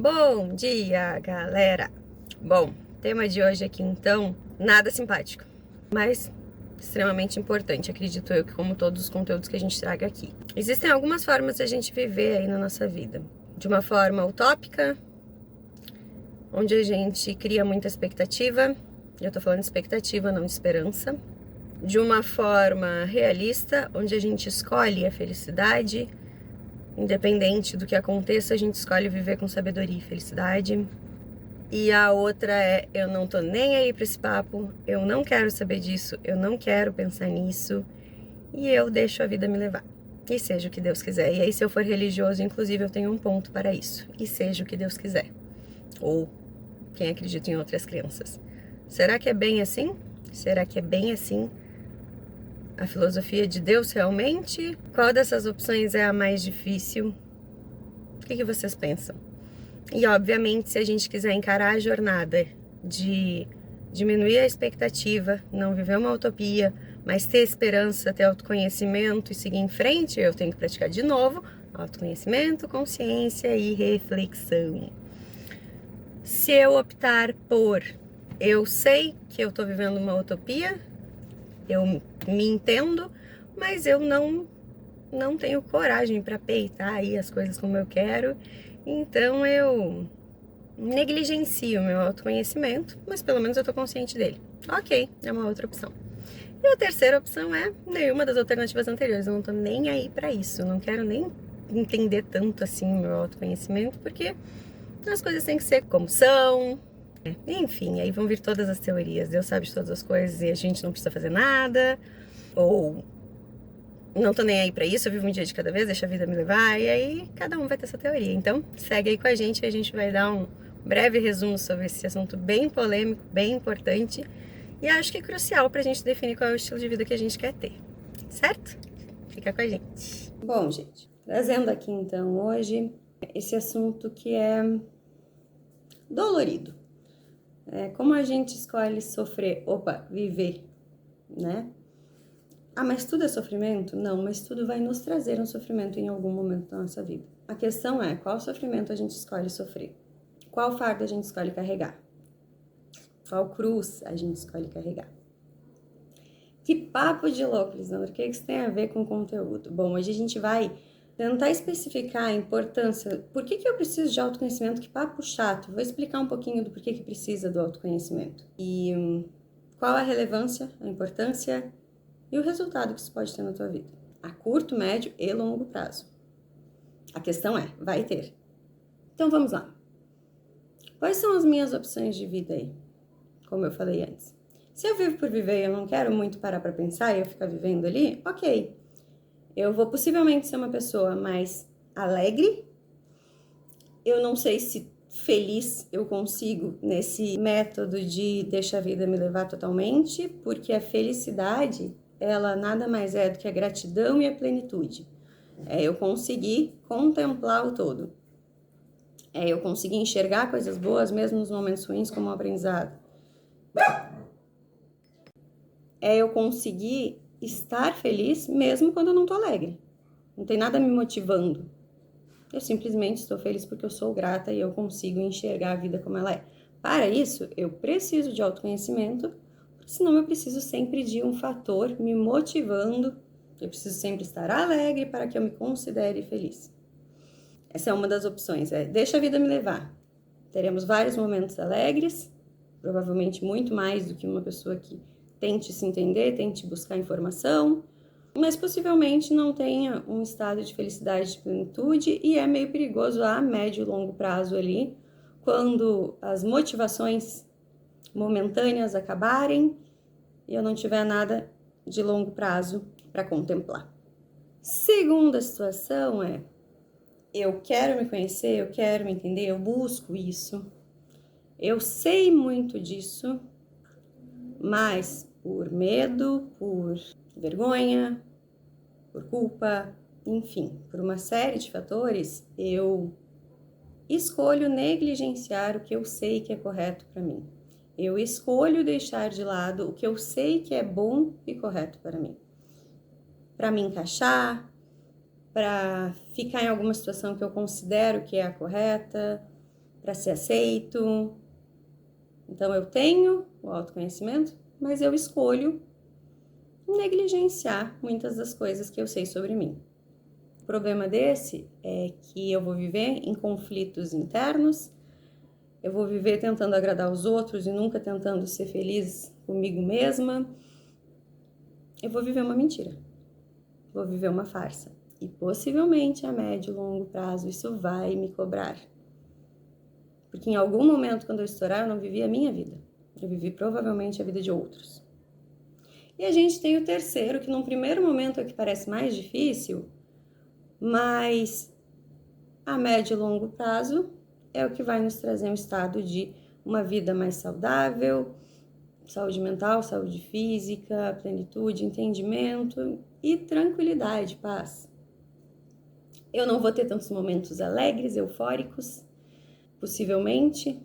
Bom dia, galera! Bom, tema de hoje aqui então, nada simpático, mas extremamente importante, acredito eu, que como todos os conteúdos que a gente traga aqui. Existem algumas formas de a gente viver aí na nossa vida. De uma forma utópica, onde a gente cria muita expectativa, eu tô falando de expectativa, não de esperança. De uma forma realista, onde a gente escolhe a felicidade, independente do que aconteça, a gente escolhe viver com sabedoria e felicidade. E a outra é, eu não tô nem aí pra esse papo, eu não quero saber disso, eu não quero pensar nisso, e eu deixo a vida me levar. E seja o que Deus quiser. E aí, se eu for religioso, inclusive, eu tenho um ponto para isso. E seja o que Deus quiser. Ou quem acredita em outras crenças. Será que é bem assim? Será que é bem assim a filosofia de Deus realmente? Qual dessas opções é a mais difícil? O que vocês pensam? E, obviamente, se a gente quiser encarar a jornada de diminuir a expectativa, não viver uma utopia, mas ter esperança, ter autoconhecimento e seguir em frente, eu tenho que praticar de novo autoconhecimento, consciência e reflexão. Se eu optar por eu sei que eu tô vivendo uma utopia, eu me entendo, mas eu não tenho coragem para peitar aí as coisas como eu quero, então eu negligencio o meu autoconhecimento, mas pelo menos eu tô consciente dele. Ok, é uma outra opção. E a terceira opção é nenhuma das alternativas anteriores. Eu não tô nem aí pra isso. Eu não quero nem entender tanto assim o meu autoconhecimento, porque as coisas têm que ser como são. Enfim, aí vão vir todas as teorias. Deus sabe de todas as coisas e a gente não precisa fazer nada. Ou não tô nem aí pra isso, eu vivo um dia de cada vez, deixa a vida me levar. E aí cada um vai ter essa teoria. Então segue aí com a gente e a gente vai dar um breve resumo sobre esse assunto bem polêmico, bem importante. E acho que é crucial pra gente definir qual é o estilo de vida que a gente quer ter. Certo? Fica com a gente. Bom, gente, trazendo aqui então hoje esse assunto que é dolorido. Como a gente escolhe sofrer, viver, né? Ah, mas tudo é sofrimento? Não, mas tudo vai nos trazer um sofrimento em algum momento da nossa vida. A questão é, qual sofrimento a gente escolhe sofrer? Qual fardo a gente escolhe carregar? Qual cruz a gente escolhe carregar? Que papo de louco, Lisandra, o que isso tem a ver com conteúdo? Bom, hoje a gente vai tentar especificar a importância, por que eu preciso de autoconhecimento, que papo chato. Vou explicar um pouquinho do porquê que precisa do autoconhecimento. E qual a relevância, a importância e o resultado que isso pode ter na tua vida. A curto, médio e longo prazo. A questão é, vai ter. Então vamos lá. Quais são as minhas opções de vida aí? Como eu falei antes. Se eu vivo por viver e eu não quero muito parar para pensar e eu ficar vivendo ali, ok. Eu vou possivelmente ser uma pessoa mais alegre. Eu não sei se feliz eu consigo nesse método de deixar a vida me levar totalmente, porque a felicidade, ela nada mais é do que a gratidão e a plenitude. É eu conseguir contemplar o todo. É eu conseguir enxergar coisas boas mesmo nos momentos ruins como um aprendizado. É eu conseguir estar feliz mesmo quando eu não tô alegre. Não tem nada me motivando. Eu simplesmente estou feliz porque eu sou grata e eu consigo enxergar a vida como ela é. Para isso, eu preciso de autoconhecimento, porque senão eu preciso sempre de um fator me motivando. Eu preciso sempre estar alegre para que eu me considere feliz. Essa é uma das opções, deixa a vida me levar. Teremos vários momentos alegres, provavelmente muito mais do que uma pessoa que tente se entender, tente buscar informação, mas possivelmente não tenha um estado de felicidade, de plenitude, e é meio perigoso a médio e longo prazo ali, quando as motivações momentâneas acabarem e eu não tiver nada de longo prazo para contemplar. Segunda situação é, eu quero me conhecer, eu quero me entender, eu busco isso, eu sei muito disso, mas por medo, por vergonha, por culpa, enfim, por uma série de fatores, eu escolho negligenciar o que eu sei que é correto para mim. Eu escolho deixar de lado o que eu sei que é bom e correto para mim. Para me encaixar, para ficar em alguma situação que eu considero que é a correta, para ser aceito. Então eu tenho o autoconhecimento, mas eu escolho negligenciar muitas das coisas que eu sei sobre mim. O problema desse é que eu vou viver em conflitos internos, eu vou viver tentando agradar os outros e nunca tentando ser feliz comigo mesma. Eu vou viver uma mentira, vou viver uma farsa. E possivelmente a médio e longo prazo isso vai me cobrar. Porque em algum momento, quando eu estourar, eu não vivi a minha vida. Eu vivi provavelmente a vida de outros. E a gente tem o terceiro, que num primeiro momento é o que parece mais difícil, mas a médio e longo prazo é o que vai nos trazer um estado de uma vida mais saudável, saúde mental, saúde física, plenitude, entendimento e tranquilidade, paz. Eu não vou ter tantos momentos alegres, eufóricos, possivelmente,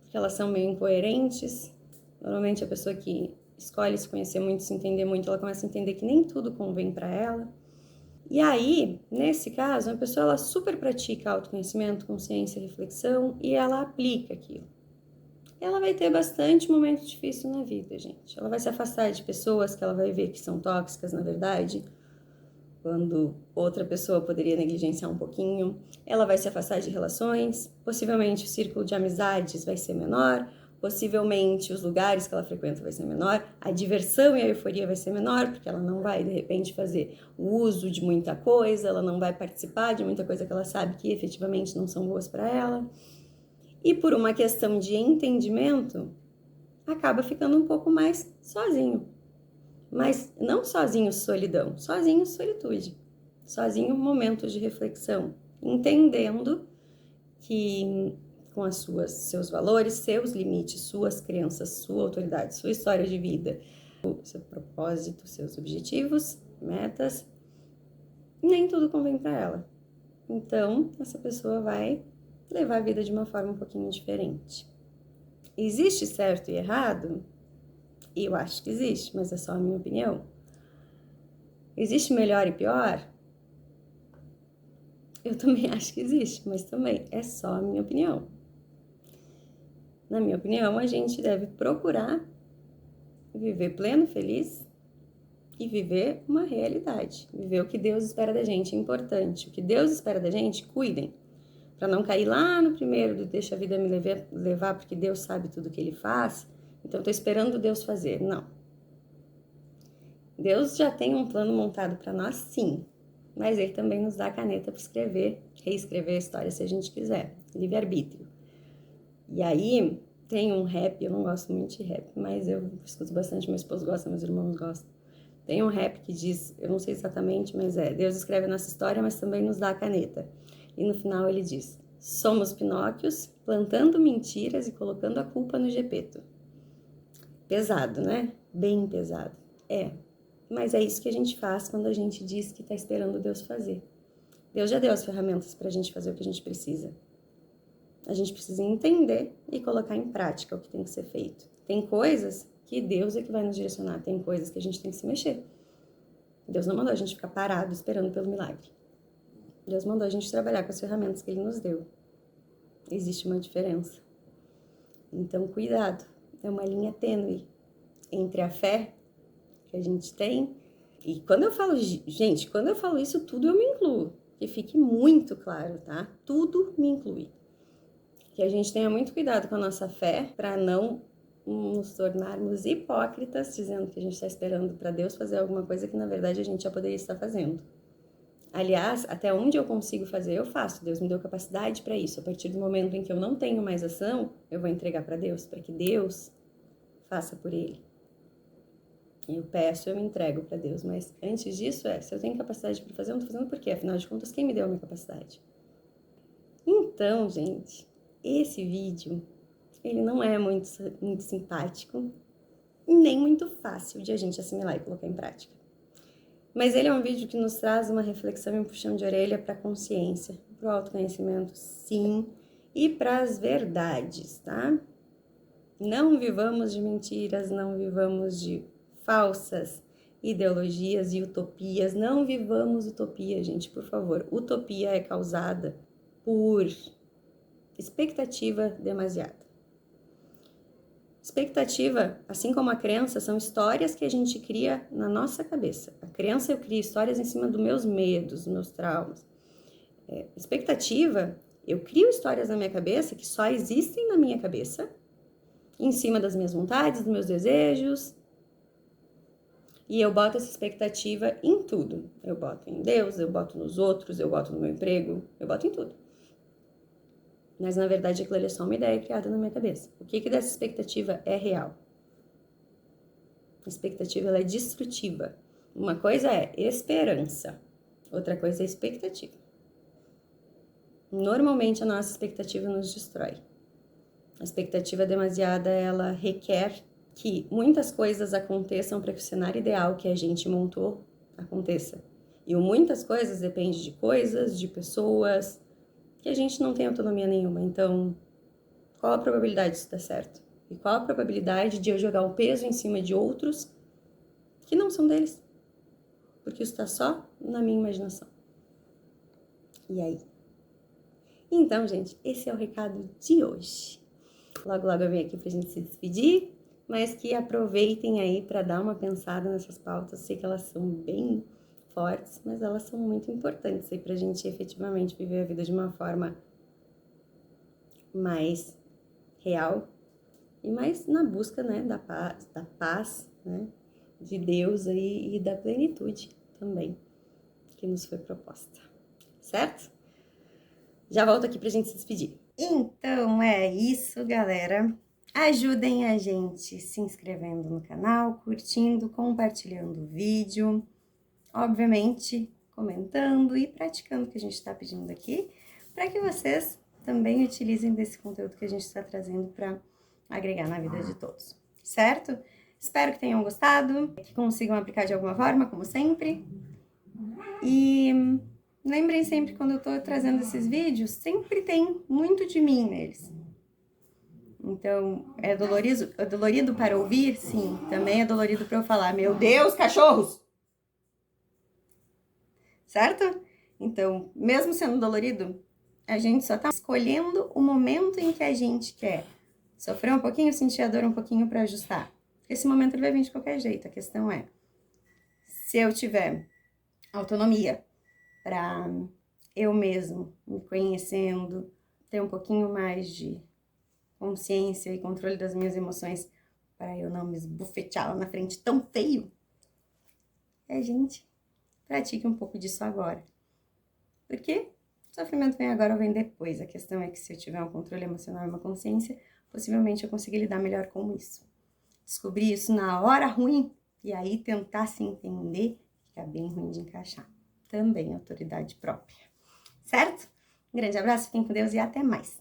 porque elas são meio incoerentes. Normalmente a pessoa que escolhe se conhecer muito, se entender muito, ela começa a entender que nem tudo convém para ela. E aí, nesse caso, a pessoa ela super pratica autoconhecimento, consciência, reflexão e ela aplica aquilo. Ela vai ter bastante momento difícil na vida, gente. Ela vai se afastar de pessoas que ela vai ver que são tóxicas, na verdade, quando outra pessoa poderia negligenciar um pouquinho. Ela vai se afastar de relações, possivelmente o círculo de amizades vai ser menor, possivelmente os lugares que ela frequenta vai ser menor, a diversão e a euforia vai ser menor, porque ela não vai, de repente, fazer o uso de muita coisa, ela não vai participar de muita coisa que ela sabe que efetivamente não são boas para ela. E por uma questão de entendimento, acaba ficando um pouco mais sozinho. Mas não sozinho solidão, sozinho solitude, sozinho momentos de reflexão, entendendo que com seus valores, seus limites, suas crenças, sua autoridade, sua história de vida, o seu propósito, seus objetivos, metas, nem tudo convém para ela. Então, essa pessoa vai levar a vida de uma forma um pouquinho diferente. Existe certo e errado? Eu acho que existe, mas é só a minha opinião. Existe melhor e pior? Eu também acho que existe, mas também é só a minha opinião. Na minha opinião, a gente deve procurar viver pleno, feliz e viver uma realidade. Viver o que Deus espera da gente é importante. O que Deus espera da gente, cuidem. Para não cair lá no primeiro do deixa a vida me levar porque Deus sabe tudo que Ele faz, então estou esperando Deus fazer. Não. Deus já tem um plano montado para nós, sim, mas Ele também nos dá a caneta para escrever, reescrever a história se a gente quiser, livre-arbítrio. E aí tem um rap, eu não gosto muito de rap, mas eu escuto bastante, meu esposo gosta, meus irmãos gostam. Tem um rap que diz, eu não sei exatamente, mas Deus escreve a nossa história, mas também nos dá a caneta. E no final ele diz, somos Pinóquios, plantando mentiras e colocando a culpa no Gepeto. Pesado, né? Bem pesado. Mas é isso que a gente faz quando a gente diz que está esperando Deus fazer. Deus já deu as ferramentas para a gente fazer o que a gente precisa. A gente precisa entender e colocar em prática o que tem que ser feito. Tem coisas que Deus é que vai nos direcionar, tem coisas que a gente tem que se mexer. Deus não mandou a gente ficar parado esperando pelo milagre. Deus mandou a gente trabalhar com as ferramentas que Ele nos deu. Existe uma diferença. Então, cuidado. É uma linha tênue entre a fé que a gente tem e quando eu falo, gente, quando eu falo isso, tudo eu me incluo. Que fique muito claro, tá? Tudo me inclui. Que a gente tenha muito cuidado com a nossa fé para não nos tornarmos hipócritas, dizendo que a gente está esperando para Deus fazer alguma coisa que na verdade a gente já poderia estar fazendo. Aliás, até onde eu consigo fazer, eu faço. Deus me deu capacidade para isso. A partir do momento em que eu não tenho mais ação, eu vou entregar para Deus, para que Deus faça por Ele. Eu peço, eu me entrego para Deus. Mas antes disso, se eu tenho capacidade para fazer, eu não estou fazendo por quê? Afinal de contas, quem me deu a minha capacidade? Então, gente, esse vídeo, ele não é muito simpático e nem muito fácil de a gente assimilar e colocar em prática. Mas ele é um vídeo que nos traz uma reflexão e um puxão de orelha para a consciência, para o autoconhecimento, sim, e para as verdades, tá? Não vivamos de mentiras, não vivamos de falsas ideologias e utopias, não vivamos utopia, gente, por favor. Utopia é causada por Expectativa demasiada. Expectativa, assim como a crença, são histórias que a gente cria na nossa cabeça. A crença, eu crio histórias em cima dos meus medos, dos meus traumas. Expectativa, eu crio histórias na minha cabeça que só existem na minha cabeça, em cima das minhas vontades, dos meus desejos. E eu boto essa expectativa em tudo. Eu boto em Deus, eu boto nos outros, eu boto no meu emprego, eu boto em tudo. Mas, na verdade, aquilo ali é só uma ideia criada na minha cabeça. O que dessa expectativa é real? A expectativa, ela é destrutiva. Uma coisa é esperança, outra coisa é expectativa. Normalmente, a nossa expectativa nos destrói. A expectativa demasiada, ela requer que muitas coisas aconteçam para que o cenário ideal que a gente montou aconteça. E o muitas coisas depende de coisas, de pessoas, que a gente não tem autonomia nenhuma. Então, qual a probabilidade disso dar certo? E qual a probabilidade de eu jogar o peso em cima de outros que não são deles? Porque isso está só na minha imaginação. E aí? Então, gente, esse é o recado de hoje. Logo, logo eu venho aqui pra gente se despedir, mas que aproveitem aí para dar uma pensada nessas pautas. Sei que elas são bem fortes, mas elas são muito importantes aí pra gente efetivamente viver a vida de uma forma mais real e mais na busca, né, da paz, né, de Deus aí e da plenitude também que nos foi proposta, certo? Já volto aqui pra gente se despedir. Então é isso, galera. Ajudem a gente se inscrevendo no canal, curtindo, compartilhando o vídeo, obviamente comentando e praticando o que a gente está pedindo aqui, para que vocês também utilizem desse conteúdo que a gente está trazendo para agregar na vida de todos, certo? Espero que tenham gostado, que consigam aplicar de alguma forma, como sempre. E lembrem sempre, quando eu tô trazendo esses vídeos, sempre tem muito de mim neles. Então, é dolorido para ouvir? Sim. Também é dolorido para eu falar, meu Deus, cachorros! Certo? Então, mesmo sendo dolorido, a gente só tá escolhendo o momento em que a gente quer sofrer um pouquinho, sentir a dor um pouquinho para ajustar. Esse momento ele vai vir de qualquer jeito. A questão é, se eu tiver autonomia para eu mesmo me conhecendo, ter um pouquinho mais de consciência e controle das minhas emoções para eu não me esbufetear lá na frente tão feio, gente, pratique um pouco disso agora. Porque o sofrimento vem agora ou vem depois. A questão é que se eu tiver um controle emocional e uma consciência, possivelmente eu consiga lidar melhor com isso. Descobrir isso na hora ruim e aí tentar se entender, fica bem ruim de encaixar. Também autoridade própria. Certo? Um grande abraço, fiquem com Deus e até mais!